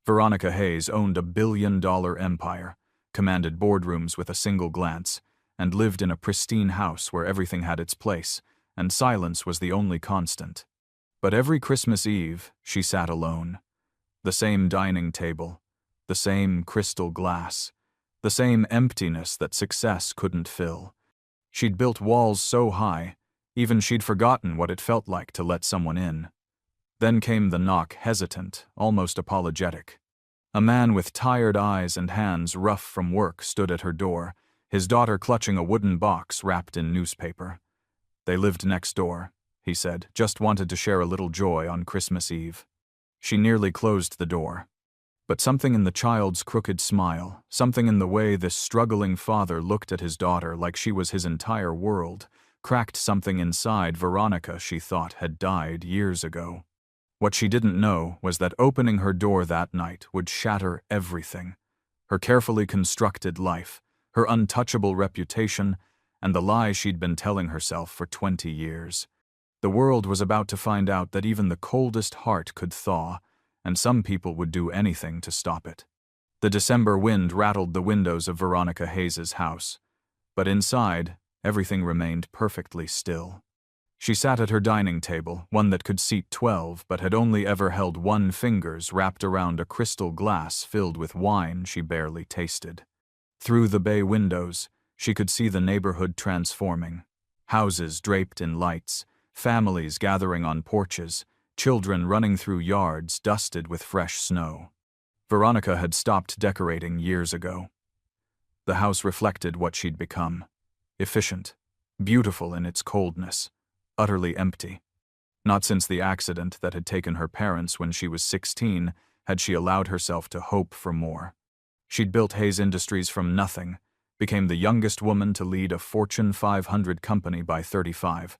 Veronica Hayes owned a billion-dollar empire, commanded boardrooms with a single glance, and lived in a pristine house where everything had its place, and silence was the only constant. But every Christmas Eve, she sat alone. The same dining table, the same crystal glass, the same emptiness that success couldn't fill. She'd built walls so high, even she'd forgotten what it felt like to let someone in. Then came the knock, hesitant, almost apologetic. A man with tired eyes and hands rough from work stood at her door, his daughter clutching a wooden box wrapped in newspaper. They lived next door, he said, just wanted to share a little joy on Christmas Eve. She nearly closed the door. But something in the child's crooked smile, something in the way this struggling father looked at his daughter like she was his entire world, cracked something inside Veronica she thought had died years ago. What she didn't know was that opening her door that night would shatter everything. Her carefully constructed life, her untouchable reputation, and the lie she'd been telling herself for 20 years. The world was about to find out that even the coldest heart could thaw, and some people would do anything to stop it. The December wind rattled the windows of Veronica Hayes's house, but inside, everything remained perfectly still. She sat at her dining table, one that could seat 12 but had only ever held one fingers wrapped around a crystal glass filled with wine she barely tasted. Through the bay windows, she could see the neighborhood transforming. Houses draped in lights, families gathering on porches, children running through yards dusted with fresh snow. Veronica had stopped decorating years ago. The house reflected what she'd become. Efficient, beautiful in its coldness, utterly empty. Not since the accident that had taken her parents when she was 16 had she allowed herself to hope for more. She'd built Hayes Industries from nothing, became the youngest woman to lead a Fortune 500 company by 35,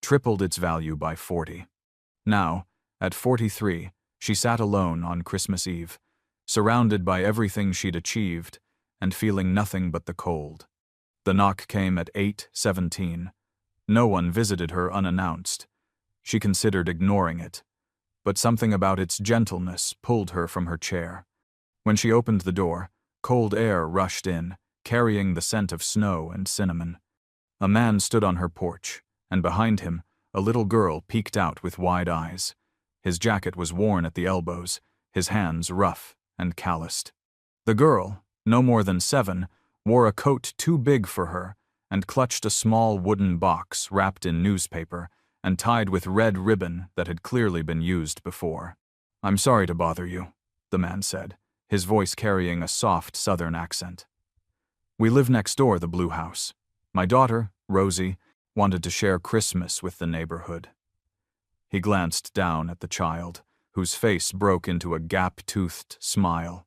tripled its value by 40. Now, at 43, she sat alone on Christmas Eve, surrounded by everything she'd achieved and feeling nothing but the cold. The knock came at 8:17. No one visited her unannounced. She considered ignoring it, but something about its gentleness pulled her from her chair. When she opened the door, cold air rushed in, carrying the scent of snow and cinnamon. A man stood on her porch, and behind him, a little girl peeked out with wide eyes. His jacket was worn at the elbows, his hands rough and calloused. The girl, no more than 7, wore a coat too big for her, and clutched a small wooden box wrapped in newspaper and tied with red ribbon that had clearly been used before. "I'm sorry to bother you," the man said, his voice carrying a soft southern accent. "We live next door, the blue house. My daughter, Rosie, wanted to share Christmas with the neighborhood." He glanced down at the child, whose face broke into a gap-toothed smile.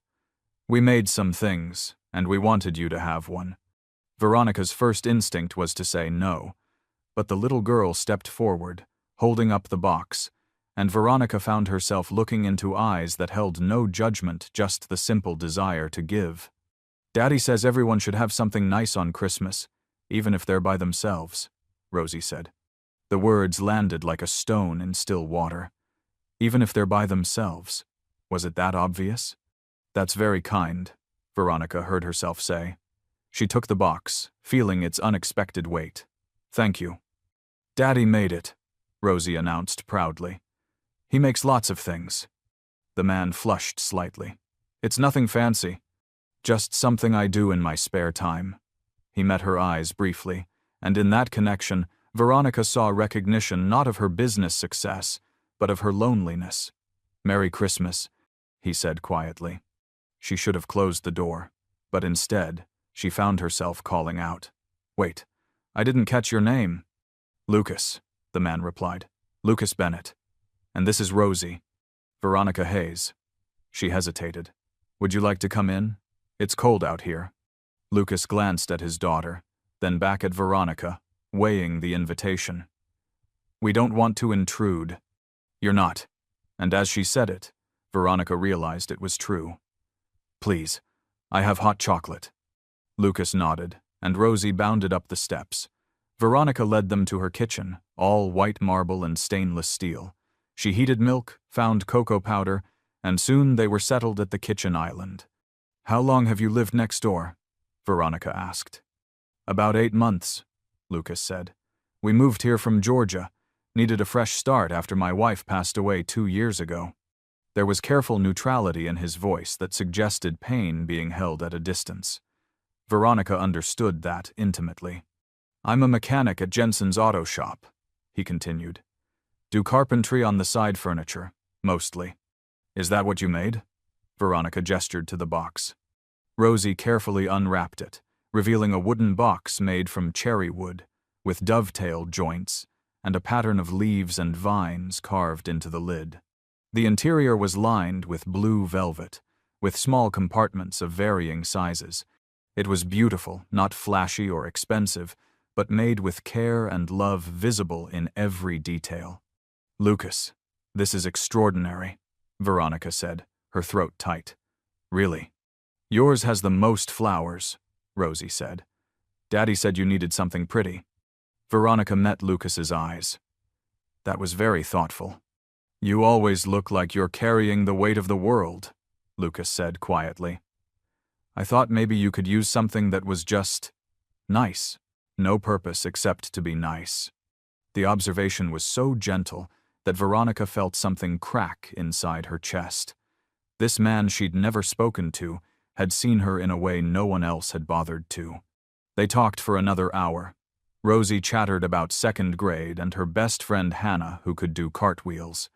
"We made some things, and we wanted you to have one." Veronica's first instinct was to say no, but the little girl stepped forward, holding up the box, and Veronica found herself looking into eyes that held no judgment, just the simple desire to give. "Daddy says everyone should have something nice on Christmas, even if they're by themselves," Rosie said. The words landed like a stone in still water. Even if they're by themselves. Was it that obvious? "That's very kind," Veronica heard herself say. She took the box, feeling its unexpected weight. "Thank you." "Daddy made it," Rosie announced proudly. "He makes lots of things." The man flushed slightly. "It's nothing fancy. Just something I do in my spare time." He met her eyes briefly, and in that connection, Veronica saw recognition not of her business success, but of her loneliness. "Merry Christmas," he said quietly. She should have closed the door, but instead, she found herself calling out, "Wait, I didn't catch your name." "Lucas," the man replied. "Lucas Bennett. And this is Rosie. Veronica Hayes." She hesitated. "Would you like to come in? It's cold out here." Lucas glanced at his daughter, then back at Veronica, weighing the invitation. "We don't want to intrude." "You're not." And as she said it, Veronica realized it was true. "Please, I have hot chocolate." Lucas nodded, and Rosie bounded up the steps. Veronica led them to her kitchen, all white marble and stainless steel. She heated milk, found cocoa powder, and soon they were settled at the kitchen island. "How long have you lived next door?" Veronica asked. "About 8 months," Lucas said. "We moved here from Georgia, needed a fresh start after my wife passed away 2 years ago." There was careful neutrality in his voice that suggested pain being held at a distance. Veronica understood that intimately. "I'm a mechanic at Jensen's auto shop," he continued. "Do carpentry on the side furniture, mostly." "Is that what you made?" Veronica gestured to the box. Rosie carefully unwrapped it, revealing a wooden box made from cherry wood, with dovetail joints, and a pattern of leaves and vines carved into the lid. The interior was lined with blue velvet, with small compartments of varying sizes. It was beautiful, not flashy or expensive, but made with care and love visible in every detail. "Lucas, this is extraordinary," Veronica said, her throat tight. "Really?" "Yours has the most flowers," Rosie said. "Daddy said you needed something pretty." Veronica met Lucas's eyes. "That was very thoughtful." "You always look like you're carrying the weight of the world," Lucas said quietly. "I thought maybe you could use something that was just nice. No purpose except to be nice." The observation was so gentle that Veronica felt something crack inside her chest. This man she'd never spoken to had seen her in a way no one else had bothered to. They talked for another hour. Rosie chattered about 2nd grade and her best friend Hannah, who could do cartwheels.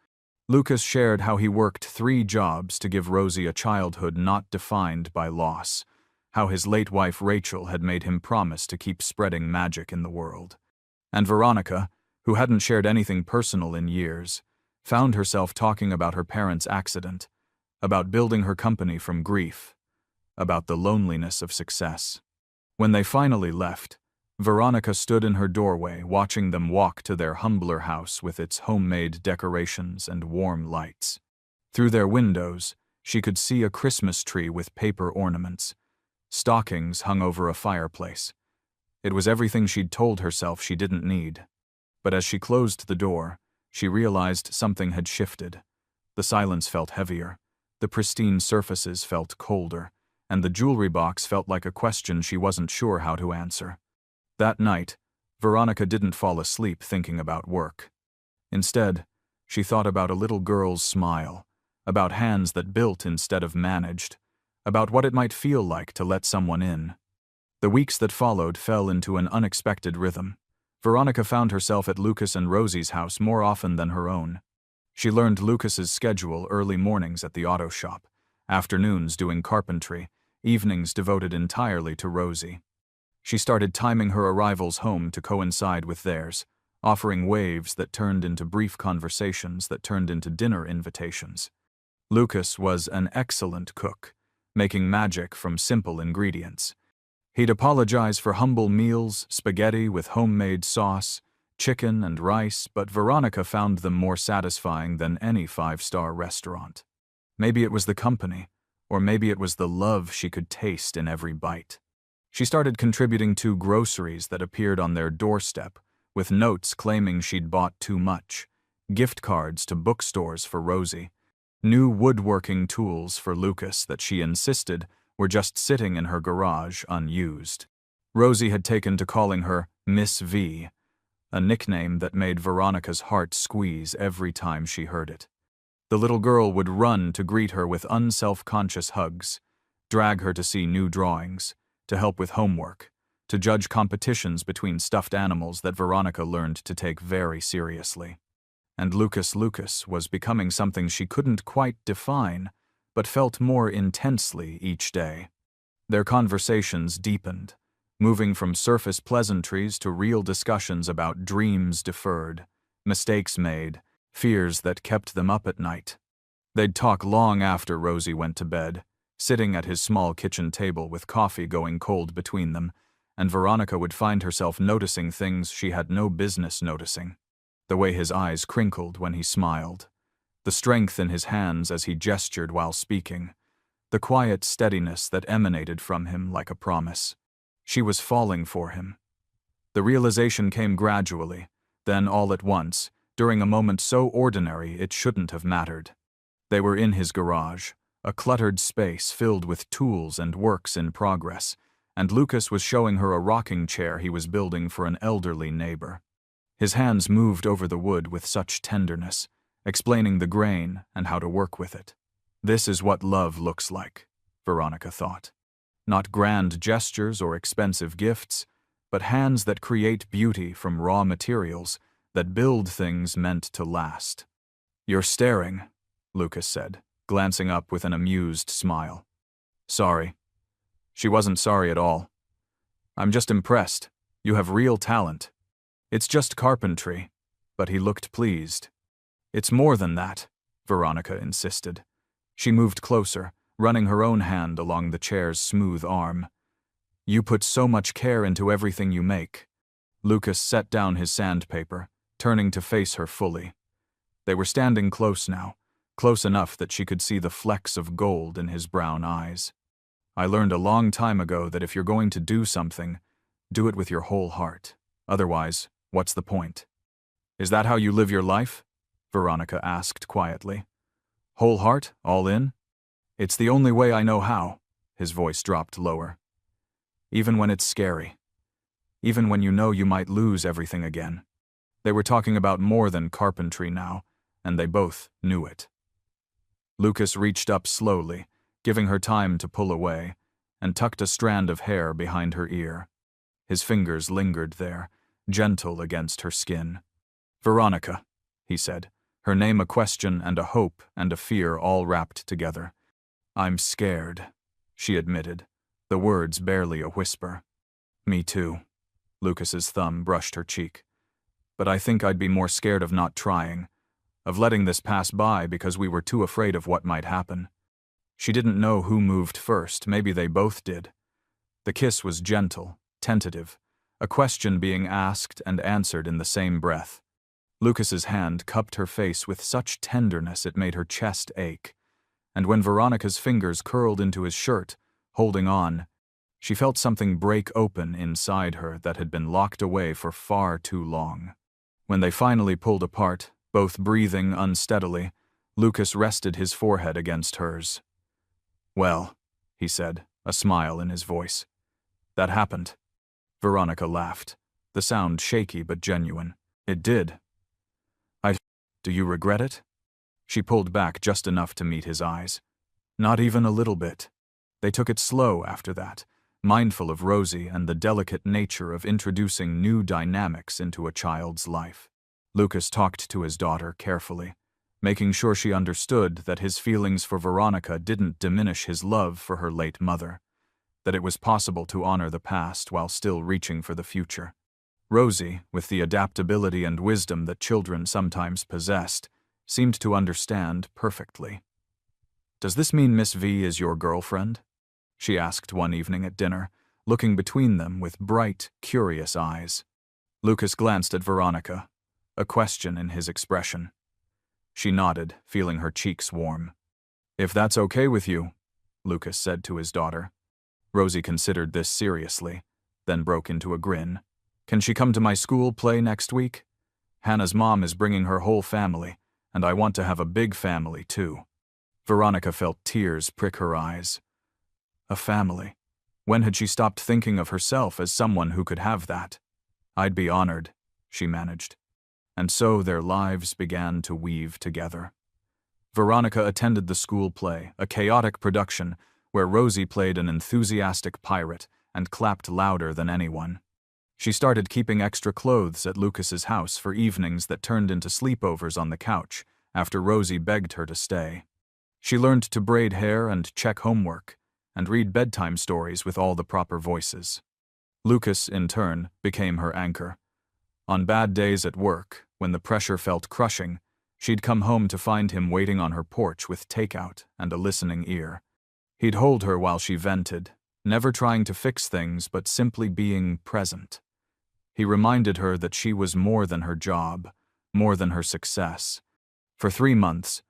Lucas shared how he worked 3 jobs to give Rosie a childhood not defined by loss, how his late wife Rachel had made him promise to keep spreading magic in the world. And Veronica, who hadn't shared anything personal in years, found herself talking about her parents' accident, about building her company from grief, about the loneliness of success. When they finally left, Veronica stood in her doorway watching them walk to their humbler house with its homemade decorations and warm lights. Through their windows, she could see a Christmas tree with paper ornaments. Stockings hung over a fireplace. It was everything she'd told herself she didn't need. But as she closed the door, she realized something had shifted. The silence felt heavier, the pristine surfaces felt colder, and the jewelry box felt like a question she wasn't sure how to answer. That night, Veronica didn't fall asleep thinking about work. Instead, she thought about a little girl's smile, about hands that built instead of managed, about what it might feel like to let someone in. The weeks that followed fell into an unexpected rhythm. Veronica found herself at Lucas and Rosie's house more often than her own. She learned Lucas's schedule: early mornings at the auto shop, afternoons doing carpentry, evenings devoted entirely to Rosie. She started timing her arrivals home to coincide with theirs, offering waves that turned into brief conversations that turned into dinner invitations. Lucas was an excellent cook, making magic from simple ingredients. He'd apologize for humble meals, spaghetti with homemade sauce, chicken and rice, but Veronica found them more satisfying than any 5-star restaurant. Maybe it was the company, or maybe it was the love she could taste in every bite. She started contributing to groceries that appeared on their doorstep, with notes claiming she'd bought too much, gift cards to bookstores for Rosie, new woodworking tools for Lucas that she insisted were just sitting in her garage unused. Rosie had taken to calling her Miss V, a nickname that made Veronica's heart squeeze every time she heard it. The little girl would run to greet her with unself-conscious hugs, drag her to see new drawings, to help with homework, to judge competitions between stuffed animals that Veronica learned to take very seriously. And Lucas was becoming something she couldn't quite define, but felt more intensely each day. Their conversations deepened, moving from surface pleasantries to real discussions about dreams deferred, mistakes made, fears that kept them up at night. They'd talk long after Rosie went to bed, sitting at his small kitchen table with coffee going cold between them, and Veronica would find herself noticing things she had no business noticing. The way his eyes crinkled when he smiled, the strength in his hands as he gestured while speaking, the quiet steadiness that emanated from him like a promise. She was falling for him. The realization came gradually, then all at once, during a moment so ordinary it shouldn't have mattered. They were in his garage, a cluttered space filled with tools and works in progress, and Lucas was showing her a rocking chair he was building for an elderly neighbor. His hands moved over the wood with such tenderness, explaining the grain and how to work with it. This is what love looks like, Veronica thought. Not grand gestures or expensive gifts, but hands that create beauty from raw materials, that build things meant to last. "You're staring," Lucas said, glancing up with an amused smile. "Sorry." She wasn't sorry at all. "I'm just impressed. You have real talent. It's just carpentry." But he looked pleased. "It's more than that," Veronica insisted. She moved closer, running her own hand along the chair's smooth arm. "You put so much care into everything you make." Lucas set down his sandpaper, turning to face her fully. They were standing close now, close enough that she could see the flecks of gold in his brown eyes. "I learned a long time ago that if you're going to do something, do it with your whole heart. Otherwise, what's the point?" "Is that how you live your life?" Veronica asked quietly. "Whole heart, all in?" "It's the only way I know how." His voice dropped lower. "Even when it's scary. Even when you know you might lose everything again." They were talking about more than carpentry now, and they both knew it. Lucas reached up slowly, giving her time to pull away, and tucked a strand of hair behind her ear. His fingers lingered there, gentle against her skin. "Veronica," he said, her name a question and a hope and a fear all wrapped together. "I'm scared," she admitted, the words barely a whisper. "Me too." Lucas's thumb brushed her cheek. "But I think I'd be more scared of not trying, of letting this pass by because we were too afraid of what might happen." She didn't know who moved first, maybe they both did. The kiss was gentle, tentative, a question being asked and answered in the same breath. Lucas's hand cupped her face with such tenderness it made her chest ache, and when Veronica's fingers curled into his shirt, holding on, she felt something break open inside her that had been locked away for far too long. When they finally pulled apart, both breathing unsteadily, Lucas rested his forehead against hers. "Well," he said, a smile in his voice. "That happened." Veronica laughed, the sound shaky but genuine. "It did." "Do you regret it?" She pulled back just enough to meet his eyes. "Not even a little bit." They took it slow after that, mindful of Rosie and the delicate nature of introducing new dynamics into a child's life. Lucas talked to his daughter carefully, making sure she understood that his feelings for Veronica didn't diminish his love for her late mother, that it was possible to honor the past while still reaching for the future. Rosie, with the adaptability and wisdom that children sometimes possessed, seemed to understand perfectly. "Does this mean Miss V is your girlfriend?" she asked one evening at dinner, looking between them with bright, curious eyes. Lucas glanced at Veronica, a question in his expression. She nodded, feeling her cheeks warm. "If that's okay with you," Lucas said to his daughter. Rosie considered this seriously, then broke into a grin. "Can she come to my school play next week? Hannah's mom is bringing her whole family, and I want to have a big family, too." Veronica felt tears prick her eyes. A family. When had she stopped thinking of herself as someone who could have that? "I'd be honored," she managed. And so their lives began to weave together. Veronica attended the school play, a chaotic production where Rosie played an enthusiastic pirate and clapped louder than anyone. She started keeping extra clothes at Lucas's house for evenings that turned into sleepovers on the couch after Rosie begged her to stay. She learned to braid hair and check homework, and read bedtime stories with all the proper voices. Lucas, in turn, became her anchor. On bad days at work, when the pressure felt crushing, she'd come home to find him waiting on her porch with takeout and a listening ear. He'd hold her while she vented, never trying to fix things but simply being present. He reminded her that she was more than her job, more than her success. For 3 months,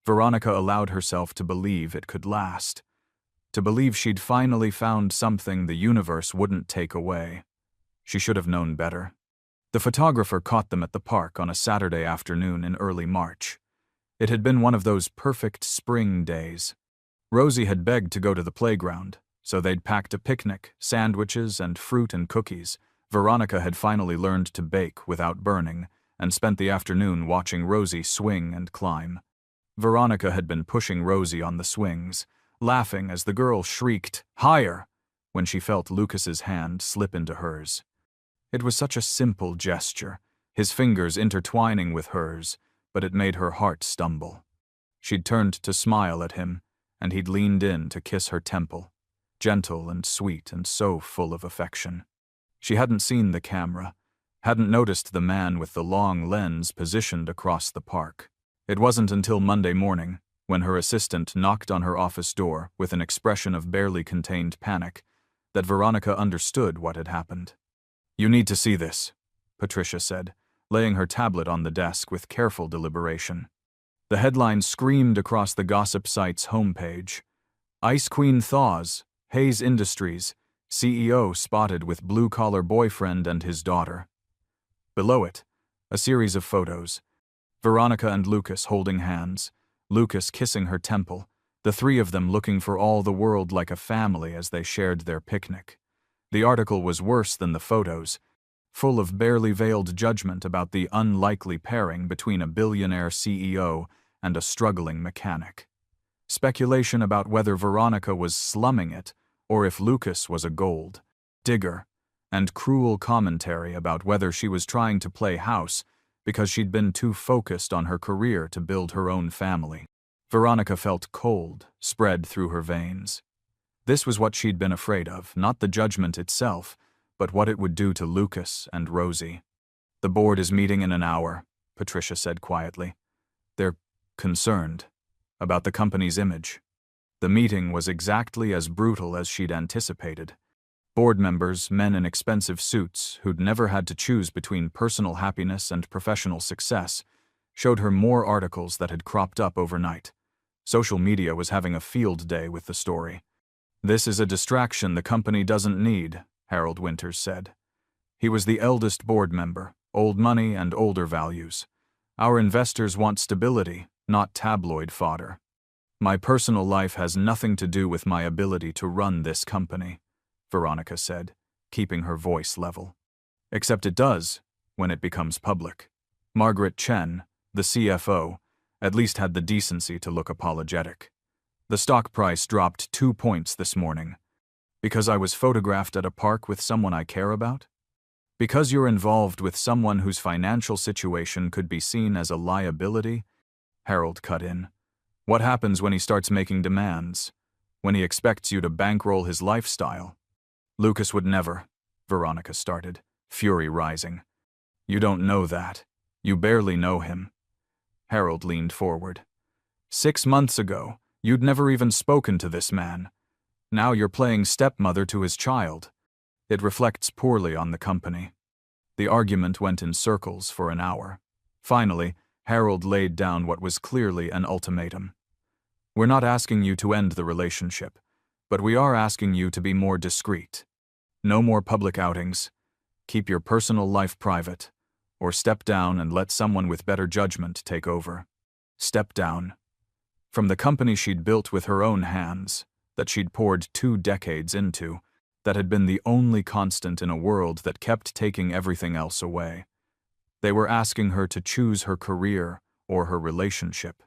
Veronica allowed herself to believe it could last, to believe she'd finally found something the universe wouldn't take away. She should have known better. The photographer caught them at the park on a Saturday afternoon in early March. It had been one of those perfect spring days. Rosie had begged to go to the playground, so they'd packed a picnic, sandwiches, and fruit and cookies. Veronica had finally learned to bake without burning, and spent the afternoon watching Rosie swing and climb. Veronica had been pushing Rosie on the swings, laughing as the girl shrieked, "Higher!" when she felt Lucas's hand slip into hers. It was such a simple gesture, his fingers intertwining with hers, but it made her heart stumble. She'd turned to smile at him, and he'd leaned in to kiss her temple, gentle and sweet and so full of affection. She hadn't seen the camera, hadn't noticed the man with the long lens positioned across the park. It wasn't until Monday morning, when her assistant knocked on her office door with an expression of barely contained panic, that Veronica understood what had happened. "You need to see this," Patricia said, laying her tablet on the desk with careful deliberation. The headline screamed across the gossip site's homepage. "Ice Queen thaws, Hayes Industries, CEO spotted with blue-collar boyfriend and his daughter." Below it, a series of photos. Veronica and Lucas holding hands, Lucas kissing her temple, the three of them looking for all the world like a family as they shared their picnic. The article was worse than the photos, full of barely veiled judgment about the unlikely pairing between a billionaire CEO and a struggling mechanic. Speculation about whether Veronica was slumming it or if Lucas was a gold digger, and cruel commentary about whether she was trying to play house because she'd been too focused on her career to build her own family. Veronica felt cold spread through her veins. This was what she'd been afraid of, not the judgment itself, but what it would do to Lucas and Rosie. "The board is meeting in an hour," Patricia said quietly. "They're concerned about the company's image." The meeting was exactly as brutal as she'd anticipated. Board members, men in expensive suits who'd never had to choose between personal happiness and professional success, showed her more articles that had cropped up overnight. Social media was having a field day with the story. "This is a distraction the company doesn't need," Harold Winters said. He was the eldest board member, old money and older values. "Our investors want stability, not tabloid fodder. My personal life has nothing to do with my ability to run this company," Veronica said, keeping her voice level. "Except it does, when it becomes public." Margaret Chen, the CFO, at least had the decency to look apologetic. "The stock price dropped 2 points this morning. Because I was photographed at a park with someone I care about? Because you're involved with someone whose financial situation could be seen as a liability?" Harold cut in. "What happens when he starts making demands? When he expects you to bankroll his lifestyle?" "Lucas would never," Veronica started, fury rising. "You don't know that. You barely know him." Harold leaned forward. 6 months ago, you'd never even spoken to this man. Now you're playing stepmother to his child. It reflects poorly on the company." The argument went in circles for an hour. Finally, Harold laid down what was clearly an ultimatum. "We're not asking you to end the relationship, but we are asking you to be more discreet. No more public outings. Keep your personal life private, or step down and let someone with better judgment take over." Step down. From the company she'd built with her own hands, that she'd poured 2 decades into, that had been the only constant in a world that kept taking everything else away. They were asking her to choose her career or her relationship.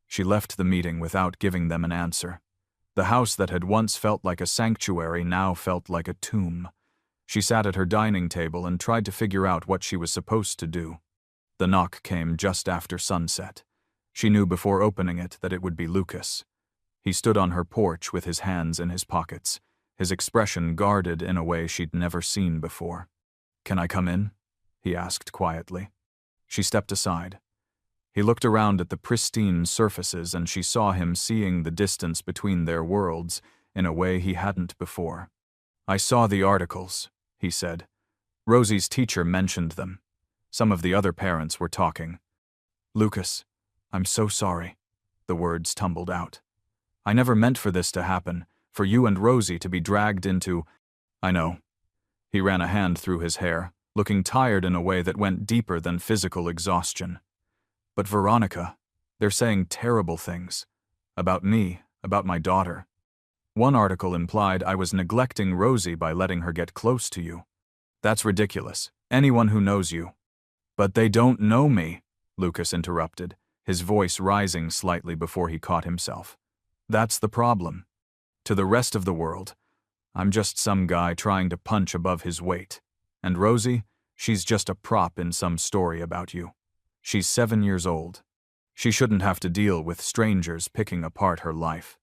She left the meeting without giving them an answer. The house that had once felt like a sanctuary now felt like a tomb. She sat at her dining table and tried to figure out what she was supposed to do. The knock came just after sunset. She knew before opening it that it would be Lucas. He stood on her porch with his hands in his pockets, his expression guarded in a way she'd never seen before. "Can I come in?" he asked quietly. She stepped aside. He looked around at the pristine surfaces and she saw him seeing the distance between their worlds in a way he hadn't before. "I saw the articles," he said. "Rosie's teacher mentioned them. Some of the other parents were talking." "Lucas, I'm so sorry," the words tumbled out. "I never meant for this to happen, for you and Rosie to be dragged into—" "I know." He ran a hand through his hair, looking tired in a way that went deeper than physical exhaustion. "But Veronica," They're saying terrible things. About me, about my daughter. One article implied I was neglecting Rosie by letting her get close to you. That's ridiculous. Anyone who knows you. But they don't know me, Lucas interrupted, his voice rising slightly before he caught himself. That's the problem. To the rest of the world, I'm just some guy trying to punch above his weight. And Rosie, she's just a prop in some story about you. She's 7 years old. She shouldn't have to deal with strangers picking apart her life.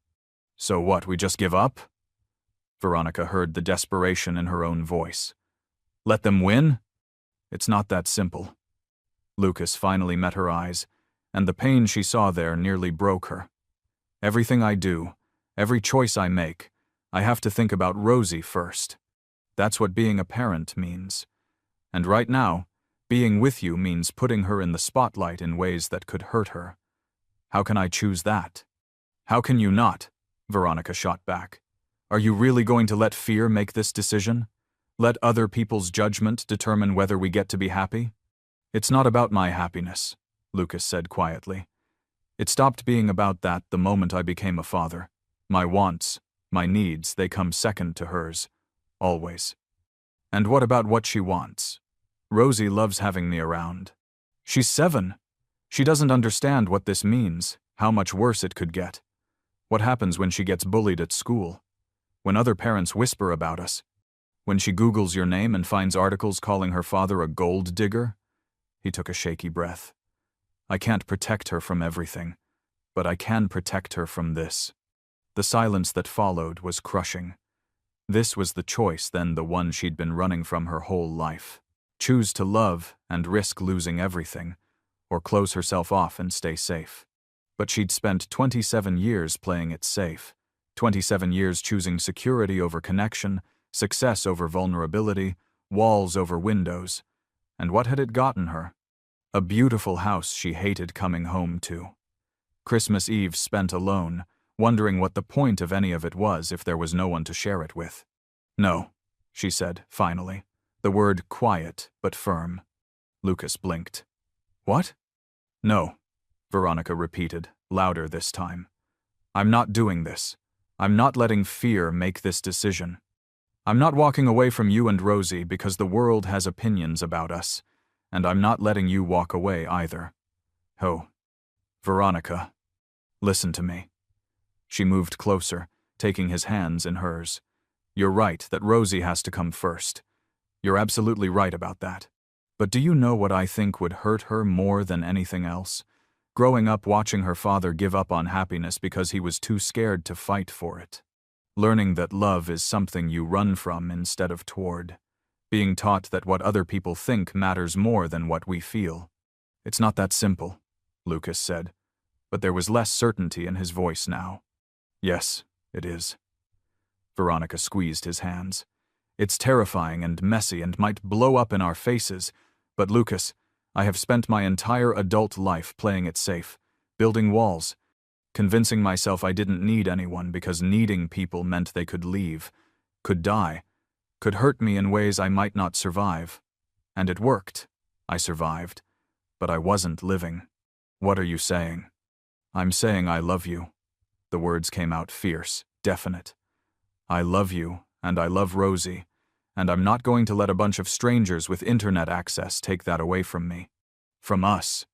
So what, we just give up? Veronica heard the desperation in her own voice. Let them win? It's not that simple. Lucas finally met her eyes, and the pain she saw there nearly broke her. Everything I do, every choice I make, I have to think about Rosie first. That's what being a parent means. And right now, being with you means putting her in the spotlight in ways that could hurt her. How can I choose that? How can you not? Veronica shot back. Are you really going to let fear make this decision? Let other people's judgment determine whether we get to be happy? It's not about my happiness, Lucas said quietly. It stopped being about that the moment I became a father. My wants, my needs, they come second to hers. Always. And what about what she wants? Rosie loves having me around. She's 7. She doesn't understand what this means, how much worse it could get. What happens when she gets bullied at school? When other parents whisper about us? When she Googles your name and finds articles calling her father a gold digger? He took a shaky breath. I can't protect her from everything, but I can protect her from this. The silence that followed was crushing. This was the choice, then the one she'd been running from her whole life. Choose to love and risk losing everything, or close herself off and stay safe. But she'd spent 27 years playing it safe, 27 years choosing security over connection, success over vulnerability, walls over windows. And what had it gotten her? A beautiful house she hated coming home to. Christmas Eve spent alone, wondering what the point of any of it was if there was no one to share it with. No, she said, finally. The word quiet but firm. Lucas blinked. What? No, Veronica repeated, louder this time. I'm not doing this. I'm not letting fear make this decision. I'm not walking away from you and Rosie because the world has opinions about us, and I'm not letting you walk away either. Oh, Veronica, listen to me. She moved closer, taking his hands in hers. You're right that Rosie has to come first. You're absolutely right about that. But do you know what I think would hurt her more than anything else? Growing up watching her father give up on happiness because he was too scared to fight for it. Learning that love is something you run from instead of toward. Being taught that what other people think matters more than what we feel. It's not that simple, Lucas said, but there was less certainty in his voice now. Yes, it is. Veronica squeezed his hands. It's terrifying and messy and might blow up in our faces, but Lucas, I have spent my entire adult life playing it safe, building walls, convincing myself I didn't need anyone because needing people meant they could leave, could die, could hurt me in ways I might not survive. And it worked. I survived. But I wasn't living. What are you saying? I'm saying I love you. The words came out fierce, definite. I love you, and I love Rosie, and I'm not going to let a bunch of strangers with internet access take that away from me. From us.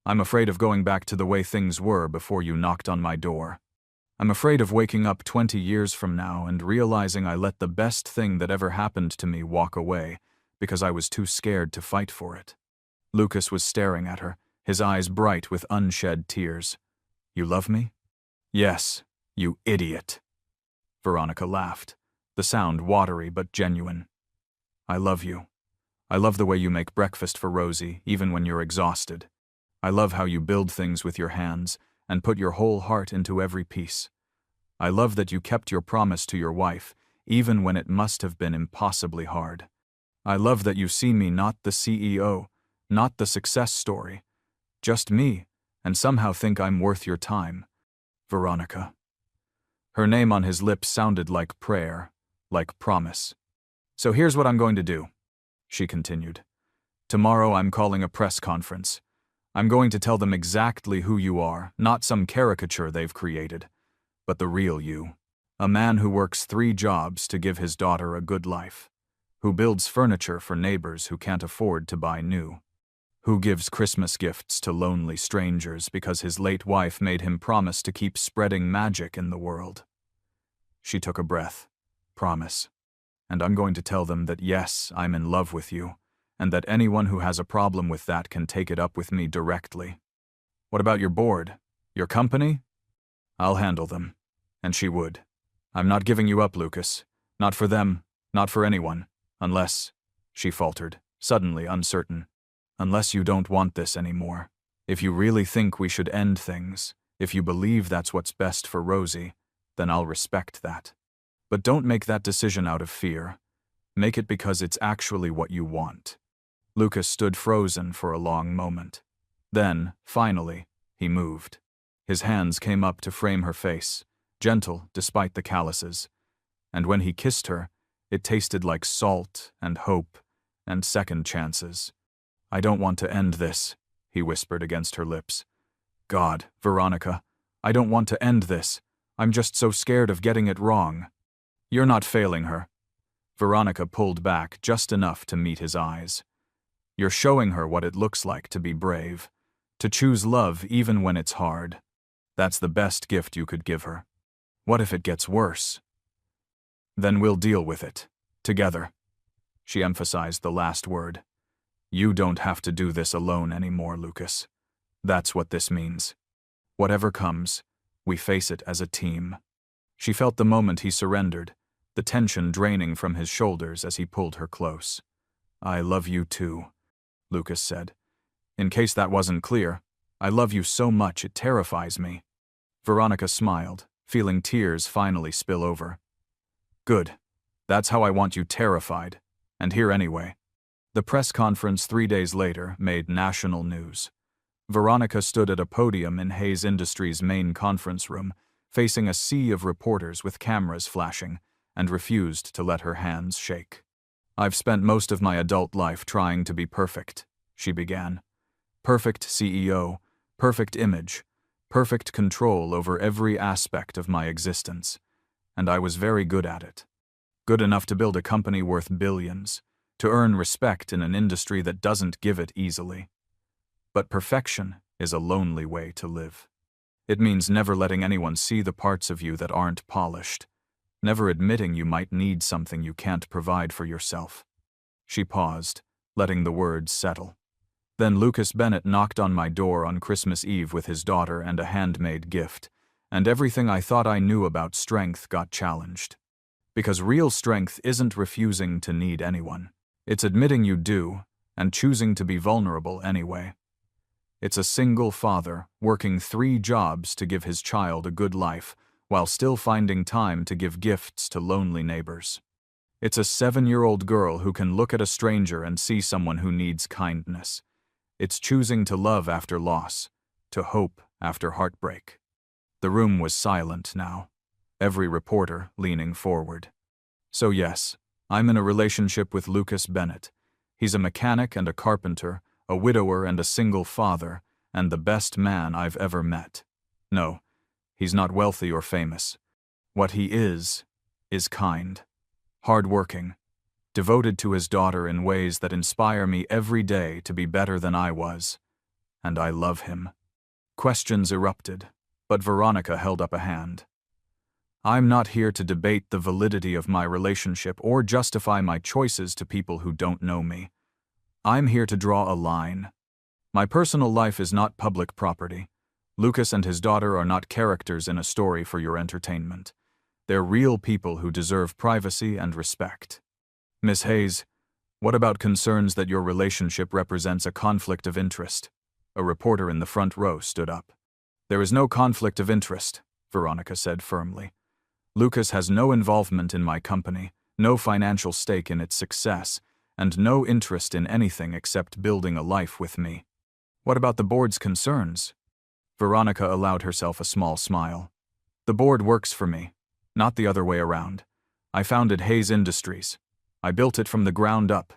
I'm afraid of going back to the way things were before you knocked on my door. I'm afraid of waking up 20 years from now and realizing I let the best thing that ever happened to me walk away because I was too scared to fight for it. Lucas was staring at her, his eyes bright with unshed tears. You love me? Yes, you idiot. Veronica laughed, the sound watery but genuine. I love you. I love the way you make breakfast for Rosie, even when you're exhausted. I love how you build things with your hands and put your whole heart into every piece. I love that you kept your promise to your wife, even when it must have been impossibly hard. I love that you see me not the CEO, not the success story, just me, and somehow think I'm worth your time. Veronica. Her name on his lips sounded like prayer, like promise. So here's what I'm going to do, she continued. Tomorrow I'm calling a press conference. I'm going to tell them exactly who you are, not some caricature they've created, but the real you. A man who works 3 jobs to give his daughter a good life, who builds furniture for neighbors who can't afford to buy new, who gives Christmas gifts to lonely strangers because his late wife made him promise to keep spreading magic in the world. She took a breath. Promise. And I'm going to tell them that yes, I'm in love with you, and that anyone who has a problem with that can take it up with me directly. What about your board? Your company? I'll handle them. And she would. I'm not giving you up, Lucas. Not for them, not for anyone. Unless, she faltered, suddenly uncertain. Unless you don't want this anymore. If you really think we should end things, if you believe that's what's best for Rosie, then I'll respect that. But don't make that decision out of fear. Make it because it's actually what you want. Lucas stood frozen for a long moment. Then, finally, he moved. His hands came up to frame her face, gentle despite the calluses. And when he kissed her, it tasted like salt and hope and second chances. I don't want to end this, he whispered against her lips. God, Veronica, I don't want to end this. I'm just so scared of getting it wrong. You're not failing her. Veronica pulled back just enough to meet his eyes. You're showing her what it looks like to be brave, to choose love even when it's hard. That's the best gift you could give her. What if it gets worse? Then we'll deal with it. Together. She emphasized the last word. You don't have to do this alone anymore, Lucas. That's what this means. Whatever comes, we face it as a team. She felt the moment he surrendered, the tension draining from his shoulders as he pulled her close. I love you too, Lucas said. In case that wasn't clear, I love you so much it terrifies me. Veronica smiled, feeling tears finally spill over. Good. That's how I want you, terrified. And here anyway. The press conference 3 days later made national news. Veronica stood at a podium in Hayes Industries' main conference room, facing a sea of reporters with cameras flashing, and refused to let her hands shake. I've spent most of my adult life trying to be perfect, she began. Perfect CEO, perfect image, perfect control over every aspect of my existence. And I was very good at it. Good enough to build a company worth billions, to earn respect in an industry that doesn't give it easily. But perfection is a lonely way to live. It means never letting anyone see the parts of you that aren't polished, never admitting you might need something you can't provide for yourself. She paused, letting the words settle. Then Lucas Bennett knocked on my door on Christmas Eve with his daughter and a handmade gift, and everything I thought I knew about strength got challenged. Because real strength isn't refusing to need anyone. It's admitting you do, and choosing to be vulnerable anyway. It's a single father working 3 jobs to give his child a good life, while still finding time to give gifts to lonely neighbors. It's a 7-year-old girl who can look at a stranger and see someone who needs kindness. It's choosing to love after loss, to hope after heartbreak. The room was silent now, every reporter leaning forward. So yes, I'm in a relationship with Lucas Bennett. He's a mechanic and a carpenter, a widower and a single father, and the best man I've ever met. No, he's not wealthy or famous. What he is kind, hardworking, devoted to his daughter in ways that inspire me every day to be better than I was. And I love him. Questions erupted, but Veronica held up a hand. I'm not here to debate the validity of my relationship or justify my choices to people who don't know me. I'm here to draw a line. My personal life is not public property. Lucas and his daughter are not characters in a story for your entertainment. They're real people who deserve privacy and respect. Miss Hayes, what about concerns that your relationship represents a conflict of interest? A reporter in the front row stood up. There is no conflict of interest, Veronica said firmly. Lucas has no involvement in my company, no financial stake in its success, and no interest in anything except building a life with me. What about the board's concerns? Veronica allowed herself a small smile. The board works for me, not the other way around. I founded Hayes Industries. I built it from the ground up.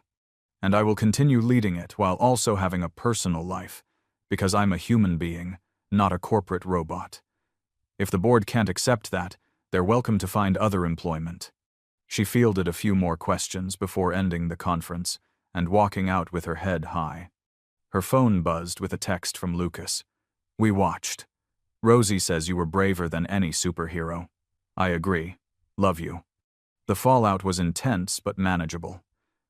And I will continue leading it while also having a personal life, Because I'm a human being, not a corporate robot. If the board can't accept that, they're welcome to find other employment. She fielded a few more questions before ending the conference and walking out with her head high. Her phone buzzed with a text from Lucas. "We watched. Rosie says you were braver than any superhero. I agree. Love you." The fallout was intense but manageable.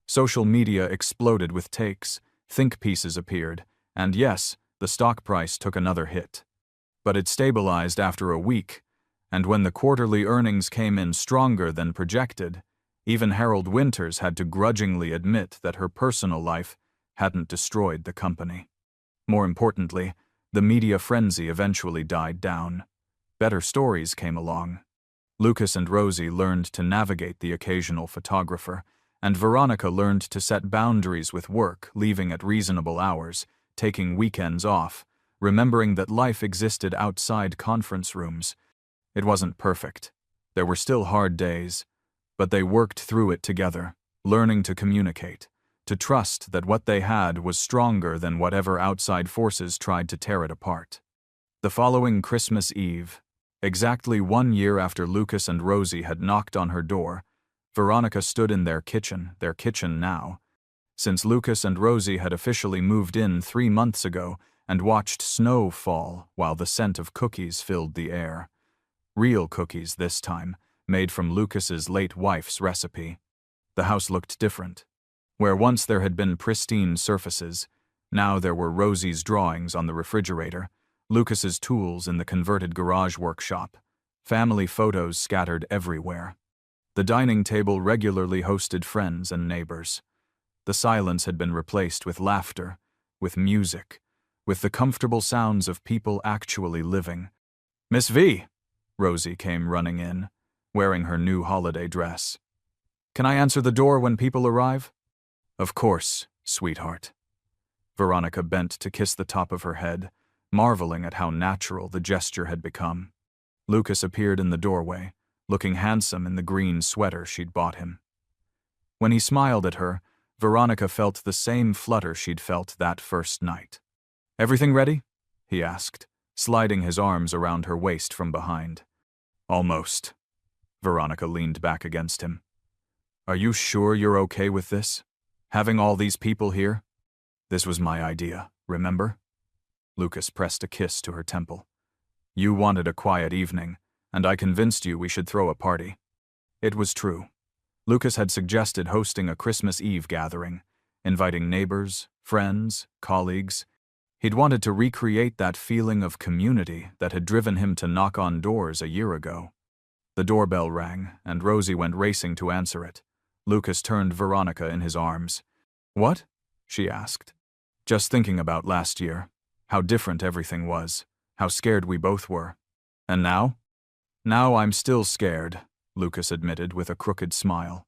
Social media exploded with takes, think pieces appeared, and yes, the stock price took another hit. But it stabilized after a week, and when the quarterly earnings came in stronger than projected, even Harold Winters had to grudgingly admit that her personal life hadn't destroyed the company. More importantly, the media frenzy eventually died down. Better stories came along. Lucas and Rosie learned to navigate the occasional photographer, and Veronica learned to set boundaries with work, leaving at reasonable hours, taking weekends off, remembering that life existed outside conference rooms. It wasn't perfect. There were still hard days, but they worked through it together, learning to communicate, to trust that what they had was stronger than whatever outside forces tried to tear it apart. The following Christmas Eve, exactly 1 year after Lucas and Rosie had knocked on her door, Veronica stood in their kitchen now, since Lucas and Rosie had officially moved in 3 months ago, and watched snow fall while the scent of cookies filled the air. Real cookies this time, made from Lucas's late wife's recipe. The house looked different. Where once there had been pristine surfaces, now there were Rosie's drawings on the refrigerator, Lucas's tools in the converted garage workshop, family photos scattered everywhere. The dining table regularly hosted friends and neighbors. The silence had been replaced with laughter, with music, with the comfortable sounds of people actually living. "Miss V!" Rosie came running in, wearing her new holiday dress. "Can I answer the door when people arrive?" "Of course, sweetheart." Veronica bent to kiss the top of her head, marveling at how natural the gesture had become. Lucas appeared in the doorway, looking handsome in the green sweater she'd bought him. When he smiled at her, Veronica felt the same flutter she'd felt that first night. "Everything ready?" he asked, sliding his arms around her waist from behind. "Almost." Veronica leaned back against him. "Are you sure you're okay with this? Having all these people here? This was my idea, remember?" Lucas pressed a kiss to her temple. "You wanted a quiet evening, and I convinced you we should throw a party." It was true. Lucas had suggested hosting a Christmas Eve gathering, inviting neighbors, friends, colleagues. He'd wanted to recreate that feeling of community that had driven him to knock on doors a year ago. The doorbell rang, and Rosie went racing to answer it. Lucas turned Veronica in his arms. "What?" she asked. "Just thinking about last year. How different everything was. How scared we both were. And now?" "Now I'm still scared," Lucas admitted with a crooked smile.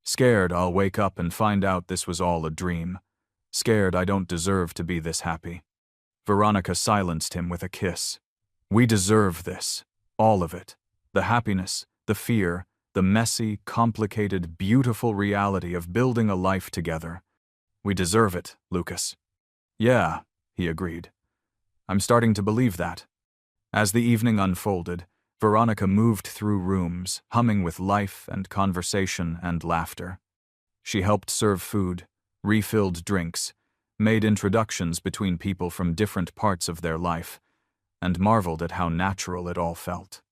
"Scared I'll wake up and find out this was all a dream. Scared I don't deserve to be this happy." Veronica silenced him with a kiss. "We deserve this. All of it. The happiness, the fear, the messy, complicated, beautiful reality of building a life together. We deserve it, Lucas." "Yeah," he agreed. "I'm starting to believe that." As the evening unfolded, Veronica moved through rooms, humming with life and conversation and laughter. She helped serve food, refilled drinks, made introductions between people from different parts of their life, and marveled at how natural it all felt.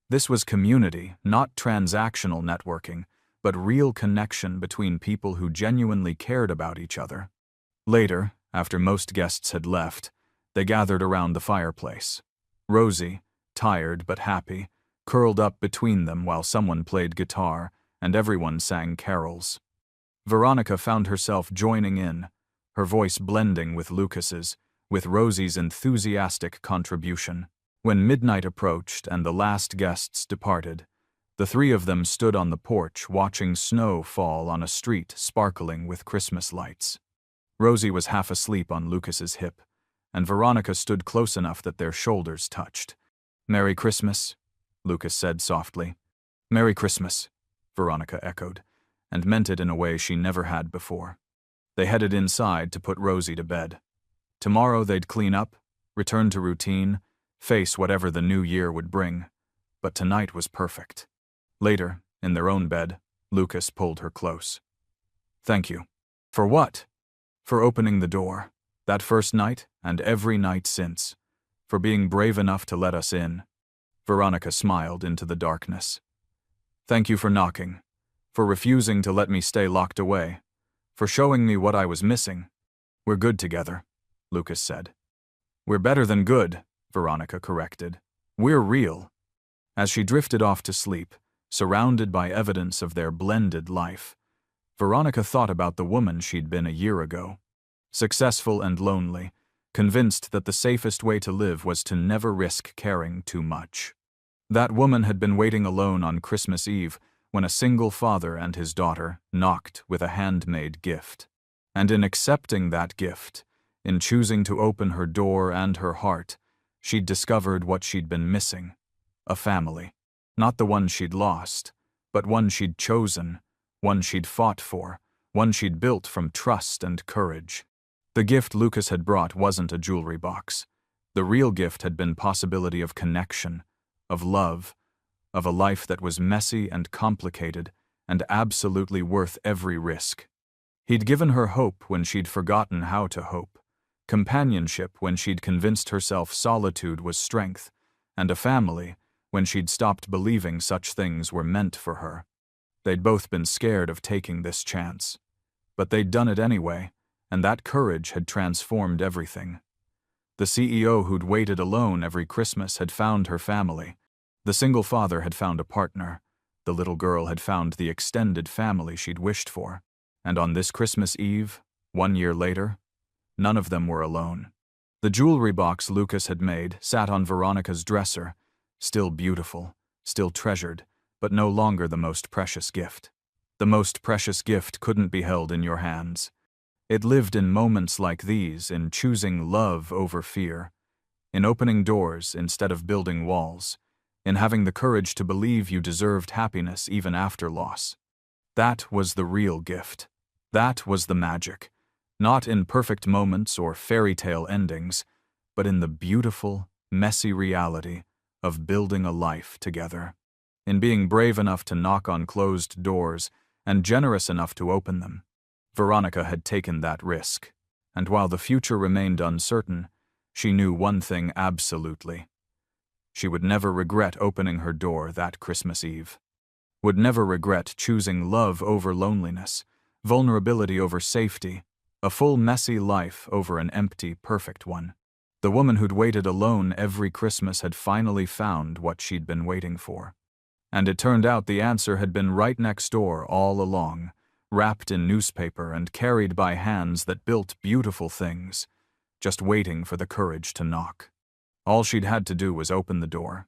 This was community, not transactional networking, but real connection between people who genuinely cared about each other. Later, after most guests had left, they gathered around the fireplace. Rosie, tired but happy, curled up between them while someone played guitar and everyone sang carols. Veronica found herself joining in, her voice blending with Lucas's, with Rosie's enthusiastic contribution. When midnight approached and the last guests departed, the three of them stood on the porch watching snow fall on a street sparkling with Christmas lights. Rosie was half asleep on Lucas's hip, and Veronica stood close enough that their shoulders touched. "Merry Christmas," Lucas said softly. "Merry Christmas," Veronica echoed, and meant it in a way she never had before. They headed inside to put Rosie to bed. Tomorrow they'd clean up, return to routine, face whatever the new year would bring. But tonight was perfect. Later, in their own bed, Lucas pulled her close. "Thank you." "For what?" "For opening the door. That first night, and every night since. For being brave enough to let us in." Veronica smiled into the darkness. "Thank you for knocking. For refusing to let me stay locked away. For showing me what I was missing. We're good together," Lucas said. "We're better than good," Veronica corrected. "We're real." As she drifted off to sleep, surrounded by evidence of their blended life, Veronica thought about the woman she'd been a year ago. Successful and lonely, convinced that the safest way to live was to never risk caring too much. That woman had been waiting alone on Christmas Eve when a single father and his daughter knocked with a handmade gift. And in accepting that gift, in choosing to open her door and her heart, she'd discovered what she'd been missing. A family. Not the one she'd lost, but one she'd chosen, one she'd fought for, one she'd built from trust and courage. The gift Lucas had brought wasn't a jewelry box. The real gift had been possibility of connection, of love, of a life that was messy and complicated and absolutely worth every risk. He'd given her hope when she'd forgotten how to hope, companionship when she'd convinced herself solitude was strength, and a family when she'd stopped believing such things were meant for her. They'd both been scared of taking this chance. But they'd done it anyway, and that courage had transformed everything. The CEO who'd waited alone every Christmas had found her family. The single father had found a partner. The little girl had found the extended family she'd wished for. And on this Christmas Eve, 1 year later, none of them were alone. The jewelry box Lucas had made sat on Veronica's dresser, still beautiful, still treasured, but no longer the most precious gift. The most precious gift couldn't be held in your hands. It lived in moments like these, in choosing love over fear, in opening doors instead of building walls, in having the courage to believe you deserved happiness even after loss. That was the real gift. That was the magic, not in perfect moments or fairy tale endings, but in the beautiful, messy reality of building a life together, in being brave enough to knock on closed doors and generous enough to open them. Veronica had taken that risk, and while the future remained uncertain, she knew one thing absolutely. She would never regret opening her door that Christmas Eve. Would never regret choosing love over loneliness, vulnerability over safety, a full messy life over an empty, perfect one. The woman who'd waited alone every Christmas had finally found what she'd been waiting for. And it turned out the answer had been right next door all along, wrapped in newspaper and carried by hands that built beautiful things, just waiting for the courage to knock. All she'd had to do was open the door,